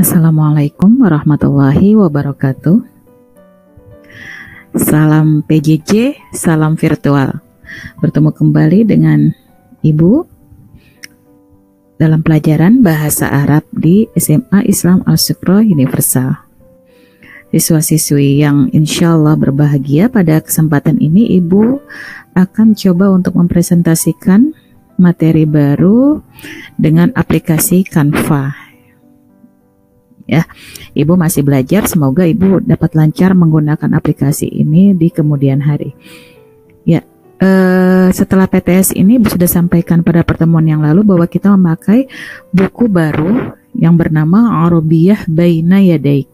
Assalamualaikum warahmatullahi wabarakatuh. Salam PJJ, salam virtual. Bertemu kembali dengan Ibu dalam pelajaran Bahasa Arab di SMA Islam Al-Syukra Universal. Siswa-siswi yang insya Allah berbahagia, pada kesempatan ini Ibu akan coba untuk mempresentasikan materi baru dengan aplikasi Canva. Ya, Ibu masih belajar, semoga Ibu dapat lancar menggunakan aplikasi ini di kemudian hari. Ya, setelah PTS ini Ibu sudah sampaikan pada pertemuan yang lalu bahwa kita memakai buku baru yang bernama Arabiyah Baina Yadaik,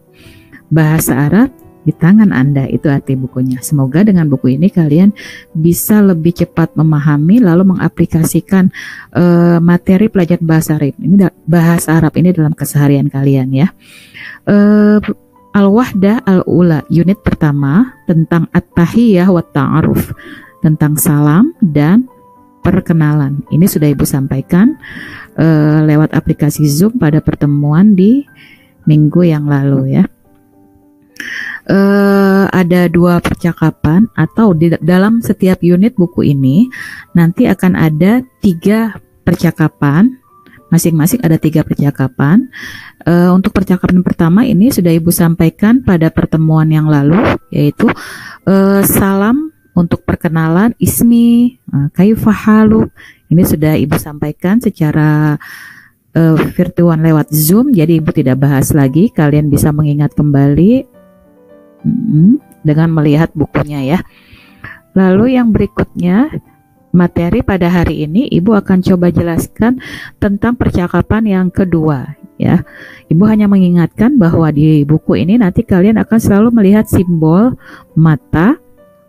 bahasa Arab di tangan Anda, itu arti bukunya. Semoga dengan buku ini kalian bisa lebih cepat memahami lalu mengaplikasikan materi pelajaran bahasa Arab ini dalam keseharian kalian ya. Al-Wahdah Al-Ula, unit pertama tentang At-Tahiyyah wa Ta'aruf, tentang salam dan perkenalan. Ini sudah Ibu sampaikan lewat aplikasi Zoom pada pertemuan di minggu yang lalu ya. Ada 2 percakapan, atau di dalam setiap unit buku ini nanti akan ada 3 percakapan, masing-masing ada 3 percakapan. Untuk percakapan pertama ini sudah Ibu sampaikan pada pertemuan yang lalu, yaitu salam untuk perkenalan, ismi, kaifa haluk. Ini sudah Ibu sampaikan secara virtual lewat Zoom, jadi Ibu tidak bahas lagi, kalian bisa mengingat kembali dengan melihat bukunya ya. Lalu yang berikutnya, materi pada hari ini Ibu akan coba jelaskan tentang percakapan yang kedua ya. Ibu hanya mengingatkan bahwa di buku ini nanti kalian akan selalu melihat simbol mata,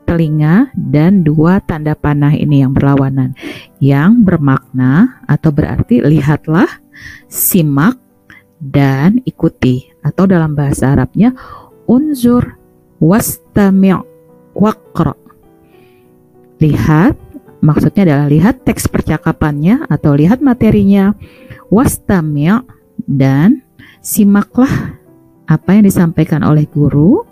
telinga, dan 2 tanda panah ini yang berlawanan, yang bermakna atau berarti lihatlah, simak, dan ikuti, atau dalam bahasa Arabnya unzur wastami' waqra. Lihat, maksudnya adalah lihat teks percakapannya atau lihat materinya, wastami' dan simaklah apa yang disampaikan oleh guru,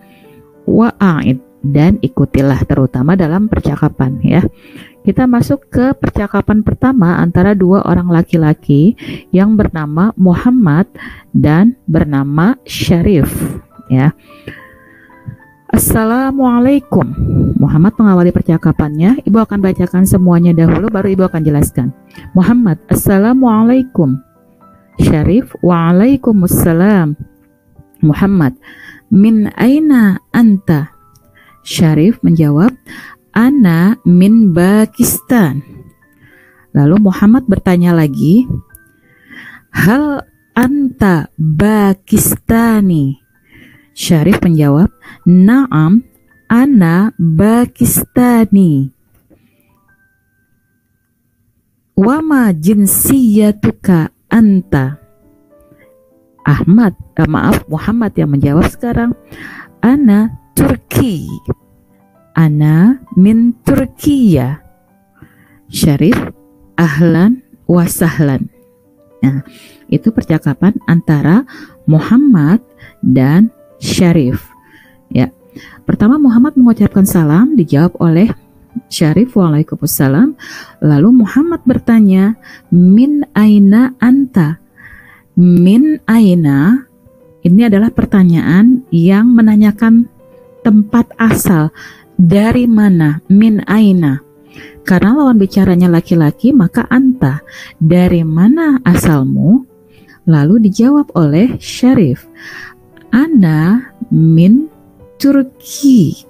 wa'id dan ikutilah, terutama dalam percakapan ya. Kita masuk ke percakapan pertama antara 2 orang laki-laki yang bernama Muhammad dan bernama Syarif ya. Assalamualaikum. Muhammad mengawali percakapannya. Ibu akan bacakan semuanya dahulu, baru Ibu akan jelaskan. Muhammad, Assalamualaikum. Syarif, Waalaikumsalam. Muhammad, min aina anta? Syarif menjawab, ana min Pakistan. Lalu Muhammad bertanya lagi, hal anta Pakistani? Syarif menjawab, na'am, ana Pakistani. Wama jinsiyatuka anta? Muhammad yang menjawab sekarang, ana Turki. Ana min Turkiya. Syarif, ahlan wa sahlan. Nah, itu percakapan antara Muhammad dan Syarif ya. Pertama Muhammad mengucapkan salam, dijawab oleh Syarif, Waalaikumsalam. Lalu Muhammad bertanya, min aina anta? Min aina ini adalah pertanyaan yang menanyakan tempat asal, dari mana, min aina. Karena lawan bicaranya laki-laki, maka anta, dari mana asalmu? Lalu dijawab oleh Syarif, ana min Turki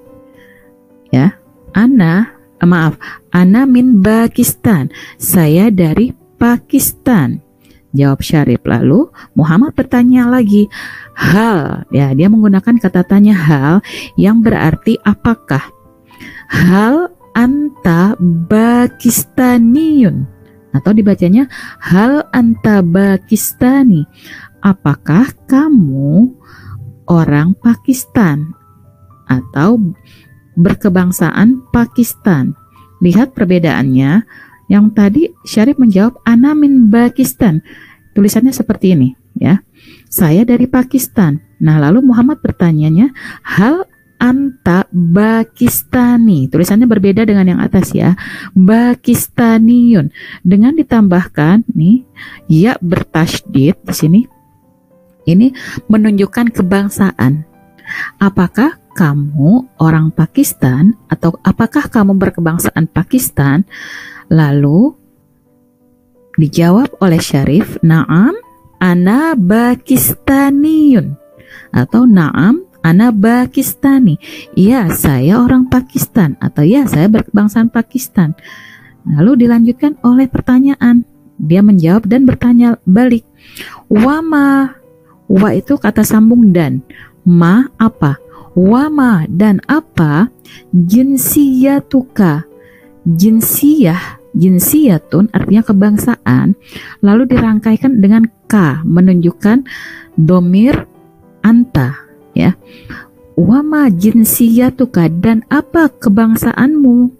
ya. Ana min Pakistan, saya dari Pakistan, jawab Syarif. Lalu Muhammad bertanya lagi, hal ya, dia menggunakan kata tanya hal yang berarti apakah. Hal anta Pakistaniyun, atau dibacanya hal anta Pakistani, apakah kamu orang Pakistan atau berkebangsaan Pakistan? Lihat perbedaannya. Yang tadi Syarif menjawab ana min Pakistan, tulisannya seperti ini ya. saya dari Pakistan. Nah, lalu Muhammad bertanyanya, hal anta Pakistani. Tulisannya berbeda dengan yang atas ya. Pakistaniyun. Dengan ditambahkan nih ya bertasydid di sini. Ini menunjukkan kebangsaan. Apakah kamu orang Pakistan atau apakah kamu berkebangsaan Pakistan? Lalu dijawab oleh Syarif, "Na'am, ana Pakistaniyun." Atau "Na'am, ana Pakistani." Iya, saya orang Pakistan atau ya saya berkebangsaan Pakistan. Lalu dilanjutkan oleh pertanyaan. Dia menjawab dan bertanya balik. Wama. Wa itu kata sambung dan. Ma apa? Wama dan apa? Jinsiyatuka. Jinsiyah, jinsiyatun artinya kebangsaan. Lalu dirangkaikan dengan ka menunjukkan domir anta ya. Wama jinsiyatuka dan apa kebangsaanmu?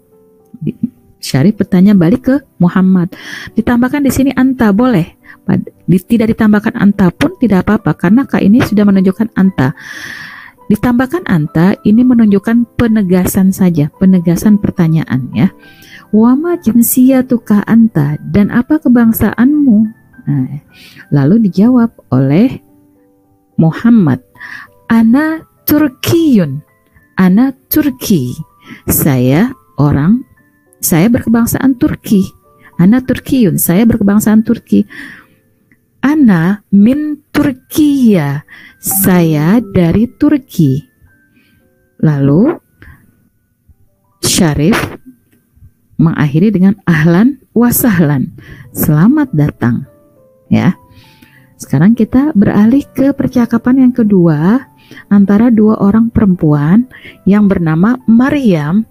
Syarif bertanya balik ke Muhammad. Ditambahkan di sini anta boleh. Tidak ditambahkan anta pun tidak apa-apa karena ka ini sudah menunjukkan anta. Ditambahkan anta ini menunjukkan penegasan saja, penegasan pertanyaan ya. Wama jinsiyatuka anta dan apa kebangsaanmu? Nah, lalu dijawab oleh Muhammad, ana Turkiyun. Ana Turki. Saya berkebangsaan Turki. Ana Turkiyun, saya berkebangsaan Turki. Ana min Turkiya, saya dari Turki. Lalu Syarif mengakhiri dengan ahlan wa sahlan, selamat datang ya. Sekarang kita beralih ke percakapan yang kedua antara dua orang perempuan yang bernama Maryam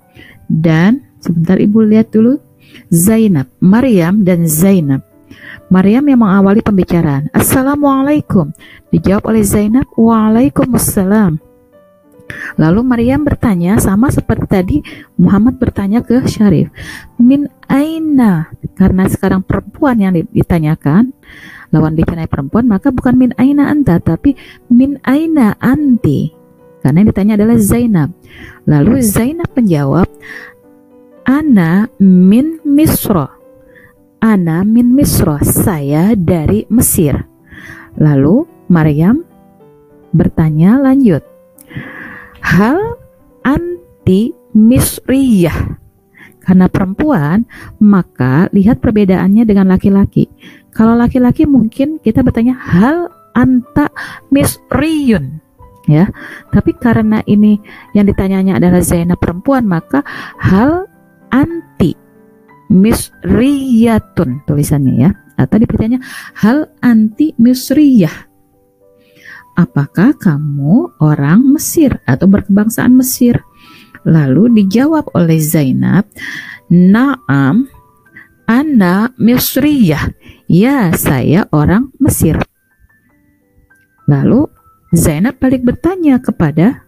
dan sebentar Ibu lihat dulu Zainab. Maryam dan Zainab. Maryam yang mengawali pembicaraan. Assalamualaikum. Dijawab oleh Zainab, waalaikumsalam. Lalu Maryam bertanya sama seperti tadi Muhammad bertanya ke Syarif. Min aina. Karena sekarang perempuan yang ditanyakan, lawan bicara perempuan, maka bukan min aina anta, tapi min aina anti. Karena yang ditanya adalah Zainab. Lalu Zainab menjawab, ana min Misra. Ana min Misra, saya dari Mesir. Lalu Maryam bertanya lanjut, hal anti Misriyah. Karena perempuan, maka lihat perbedaannya dengan laki-laki. Kalau laki-laki mungkin kita bertanya hal anta Misriyun ya. Tapi karena ini yang ditanyanya adalah Zainab perempuan, maka hal anti Misriyatun tulisannya ya, atau dipertanya hal anti Misriyah, apakah kamu orang Mesir atau berkebangsaan Mesir? Lalu dijawab oleh Zainab, na'am ana Misriyah, ya saya orang Mesir. Lalu Zainab balik bertanya kepada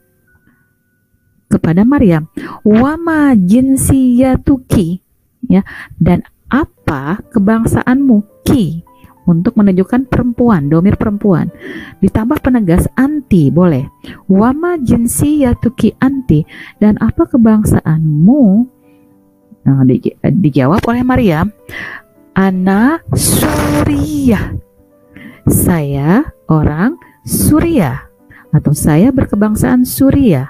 Maryam, wama jinsiyatuki, ya, dan apa kebangsaanmu? Ki untuk menunjukkan perempuan, domir perempuan. Ditambah penegas anti boleh. Wama jinsiyatuki anti, dan apa kebangsaanmu? Nah, dijawab oleh Maryam, ana Suriah, saya orang Suriah atau saya berkebangsaan Suriah.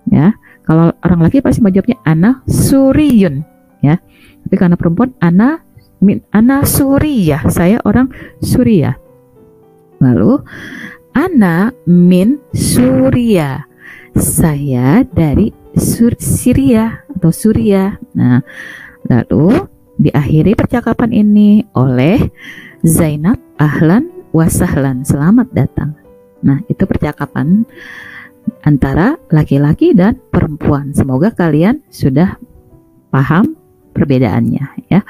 Ya, kalau orang laki pasti menjawabnya ana Suriyun ya. Tapi karena perempuan ana Suriah, saya orang Suriah. Lalu ana min Suria, saya dari Syria atau Suriah. Nah, lalu diakhiri percakapan ini oleh Zainab, ahlan wa sahlan, selamat datang. Nah, itu percakapan antara laki-laki dan perempuan. Semoga kalian sudah paham perbedaannya ya.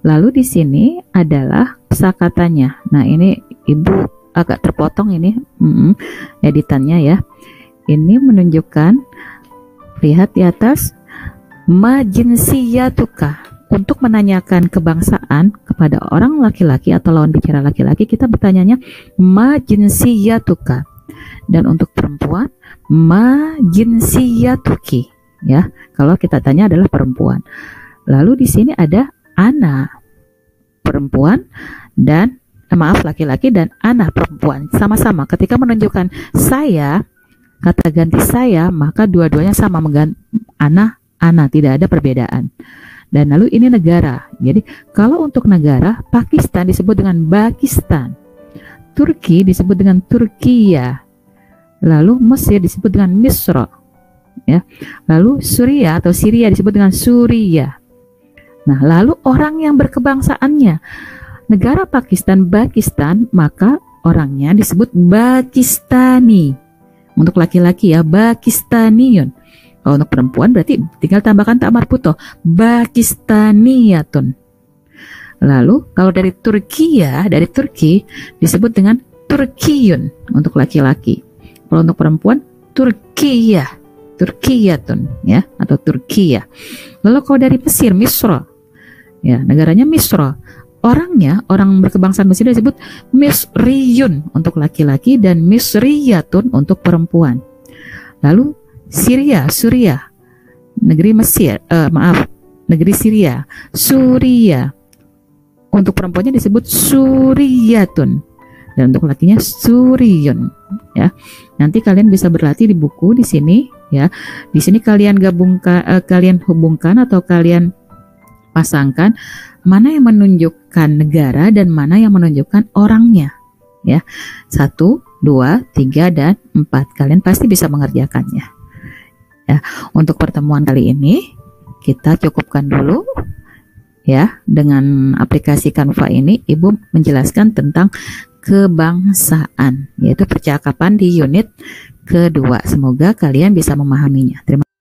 Lalu di sini adalah kosakatanya. Nah, ini Ibu agak terpotong ini editannya ya. Ini menunjukkan, lihat di atas, ma jinsiyatuka, untuk menanyakan kebangsaan kepada orang laki-laki atau lawan bicara laki-laki, kita bertanyanya ma jinsiyatuka. Dan untuk perempuan, ma jinsiyatuki. Ya, kalau kita tanya adalah perempuan. Lalu di sini ada ana perempuan dan laki-laki dan ana perempuan. Sama-sama ketika menunjukkan saya, kata ganti saya, maka dua-duanya sama mengganti ana, tidak ada perbedaan. Dan lalu ini negara. Jadi kalau untuk negara, Pakistan disebut dengan Pakistan, Turki disebut dengan Turkiya, lalu Mesir disebut dengan Misra, ya. Lalu Suriah atau Syria disebut dengan Suriah. Nah, lalu orang yang berkebangsaannya negara Pakistan, maka orangnya disebut Pakistani. Untuk laki-laki ya Pakistaniyun. Kalau untuk perempuan berarti tinggal tambahkan tak marbutoh, Pakistaniyatun. Lalu kalau dari Turki disebut dengan Turkiyun untuk laki-laki. Kalau untuk perempuan Turkiyatun ya, atau Turkiya. Lalu kalau dari Mesir, Misra, ya negaranya Misra. Orang berkebangsaan Mesir disebut Misriyun untuk laki-laki dan Misriyatun untuk perempuan. Lalu Suriah, negeri Syria, Suriah. Untuk perempuannya disebut Suriyatun dan untuk lakinya Suriyun, ya. Nanti kalian bisa berlatih di buku di sini, ya. Di sini kalian kalian hubungkan atau kalian pasangkan mana yang menunjukkan negara dan mana yang menunjukkan orangnya, ya. 1, 2, 3, dan 4. Kalian pasti bisa mengerjakannya. Ya, untuk pertemuan kali ini kita cukupkan dulu, ya. Dengan aplikasi Canva ini Ibu menjelaskan tentang kebangsaan, yaitu percakapan di unit kedua. Semoga kalian bisa memahaminya. Terima kasih.